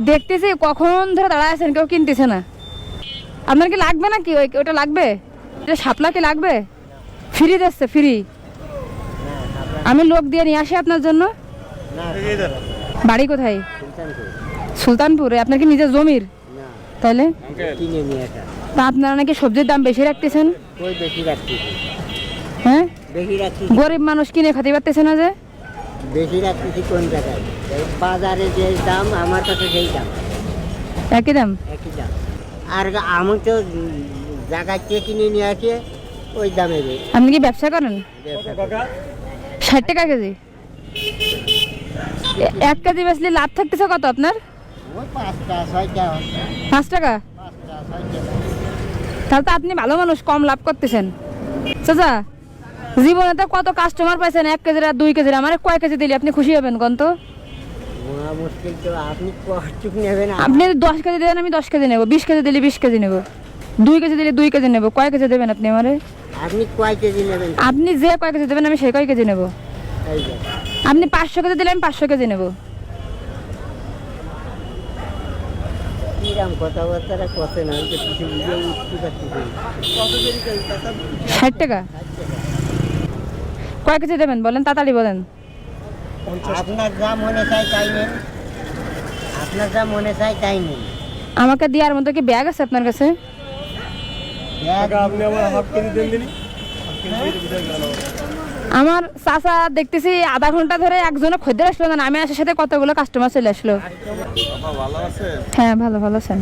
দেখতেছি কখন ধরে দাঁড়ায় আছেন, কেউ কিনতেছে না। আপনার কি লাগবে নাকি? ওটা লাগবে, শাপলা কি লাগবে? ফ্রি দিচ্ছে, ফ্রি। আমি লোক দিয়ে নিয়ে আসি আপনার জন্য। বাড়ি কোথায়? সুলতানপুরে। আপনার কি নিজের জমির? তাহলে তা আপনারা নাকি সবজির দাম বেশি রাখতেছেন। হ্যাঁ, গরিব মানুষ কিনে খেতে পারতেছে না। যে বেশি রাখতেছি কোন জায়গায়? বাজারে যে দাম আমার কাছে সেই দাম, একই দাম। একই দাম। আর আমি তো জায়গায় চেয়ে কিনে নিয়ে আসে ওই দামে। আপনি কি ব্যবসা করেন? 60 টাকা কেজি। 1 কেজি বেচলে লাভ থাকতেছে কত আপনার? 5 টাকা। তাহলে তো আপনি ভালো মানুষ, কম লাভ করতেছেন। চাচা, জীবনে তো কত কাস্টমার পাইছেন 1 কেজির আর 2 কেজির, আমার কয় কেজি দিলে আপনি খুশি হবেন কোন তো? আপনি 10 কেজি দেবেন, আমি 10 কেজি নেবো। 20 কেজি দিলে 20 কেজি নেবো। 2 কেজি দিলে 2 কেজি নেবো। কয় কেজি দেবেন আপনি আমারে? আপনি কয় কেজি নেবেন? আপনি যে কয় কেজি দেবেন আমি সেই কয় কেজি নেবো। আপনি 500 কেজি দিলে আমি 500 কেজি নেবো। কিরাম কথাবার্তা কথা না, 60 টাকা। কয় কেজি দেবেন বলেন, তাড়াতাড়ি বলেন। আপনার যা মনে চাই তাই নেন, আপনার যা মনে চাই তাই নেন। আমাকে দেওয়ার মতো কি ব্যাগ আছে আপনার কাছে? আমার চাচা দেখতেছি আধা ঘন্টা ধরে একজনে খদ্দের আসলো না, আমি আসার সাথে কতগুলো কাস্টমার চলে আসলো। হ্যাঁ, ভালো ভালো আছেন।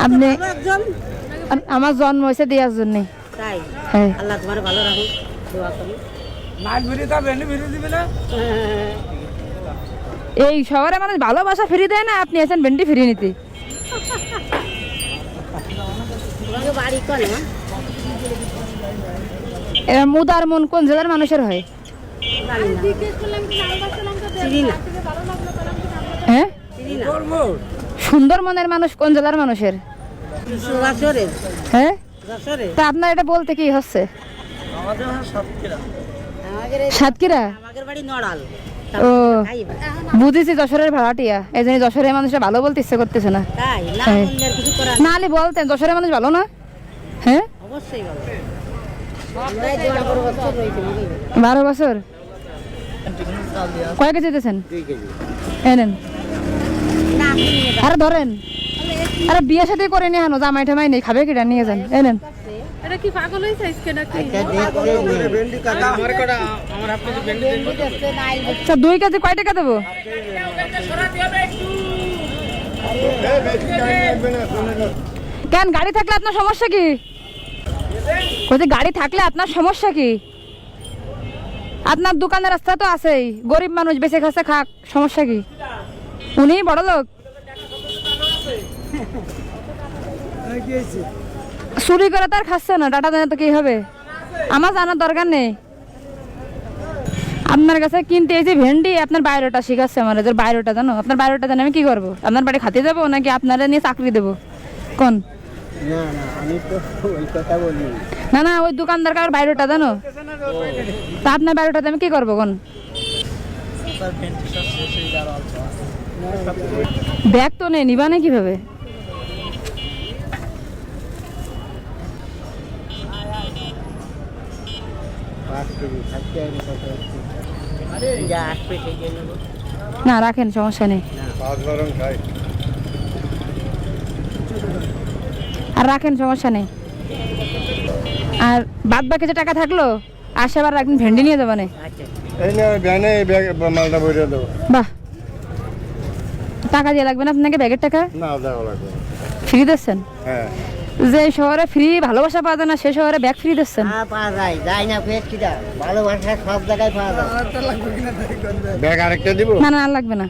আপনি আমার জন্ম হয়েছে দেওয়ার জন্য। হ্যাঁ, আল্লাহ তোমার ভালো রাখুন, দোয়া করি। এই শহরে মানুষ ভালোবাসা ফ্রি দেয় না, আপনি আছেন ভেন্ডি ফ্রি নিতে। বাড়ি করে এরকম উদার মন কোন জেলার মানুষের হয়? হ্যাঁ, সুন্দর মনের মানুষ কোন জেলার মানুষের? হ্যাঁ, তা আপনার এটা বলতে কি হচ্ছে? সাতক্ষীরা। ও, বুঝেছি, যশোরের ভাড়াটিয়া। এই জন্য যশোরের মানুষরা ভালো বলতে ইচ্ছে করতেছে না। না হলে বলতেন যশোরের মানুষ ভালো না। হ্যাঁ, 12 বছর। কয় কেজি দিতেছেন? এনেন। আরে ধরেন, আরে বিয়ে সাথে করে নিয়ে আনো, জামাই টামাই নেই, খাবে কিটা, নিয়ে যান। এনেন। এটা কি পাগল হইছে আজকে নাকি? আচ্ছা, 2 কেজি কয় টাকা দেবো? কেন, গাড়ি থাকলে আপনার সমস্যা কি? কোথায় গাড়ি থাকলে আপনার সমস্যা কি? আপনার দোকানের রাস্তা তো আছেই, গরিব মানুষ বেঁচে খাচ্ছে, খাক, সমস্যা কি? উনি বড় লোক, চুরি করে তার খাচ্ছে না, ডাটা জানে তো কি হবে? আমার জানার দরকার নেই। আপনার কাছে কিনতে এসে ভেন্ডি, আপনার বাইরেটা শিখাচ্ছে আমার। বাইরেটা জানো? আপনার বাইরেটা জানো আমি কি করবো? আপনার বাড়ি খাতে যাবো নাকি আপনারা নিয়ে চাকরি দেবো? কোন? না না, ওই দোকানদার কার বাইরেটা জানো? তা আপনার বাইরেটাতে আমি কি করবো? কোন ব্যাগ তো নেই, নিবা না কিভাবে? না রাখেন, সমস্যা নেই। আর রাখেন, সমস্যা নেই। আর বাদ বাকি যে টাকা থাকলো আসে আবার একদিন ভেন্ডি নিয়ে যাবো না? বাহ, টাকা দিয়ে লাগবে না আপনাকে? ব্যাগের টাকা ফ্রি দিচ্ছেন? যে শহরে ফ্রি ভালোবাসা পাওয়া যায় না, সে শহরে ব্যাগ ফ্রি দিচ্ছেন। না না, আর লাগবে না।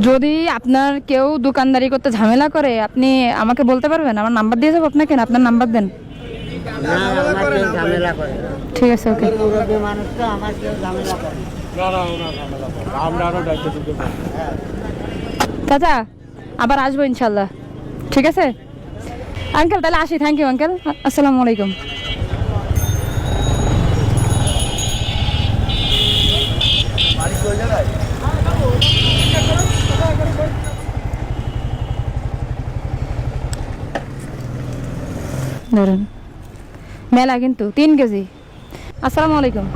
যদি আপনার কেউ দোকানদারি করতে ঝামেলা করে, আপনি আমাকে বলতে পারবেন, আমার নাম্বার দিয়ে যাবো আপনাকে। না, আপনার নাম্বার দেন। ঠিক আছে, ওকে। চাচা, আবার আসবো ইনশাল্লাহ। ঠিক আছে আঙ্কেল, তাহলে আসি। থ্যাংক ইউ আঙ্কেল, আসসালামু আলাইকুম। ধরেন মেলা কিন্তু 3 কেজি। আসসালামু আলাইকুম।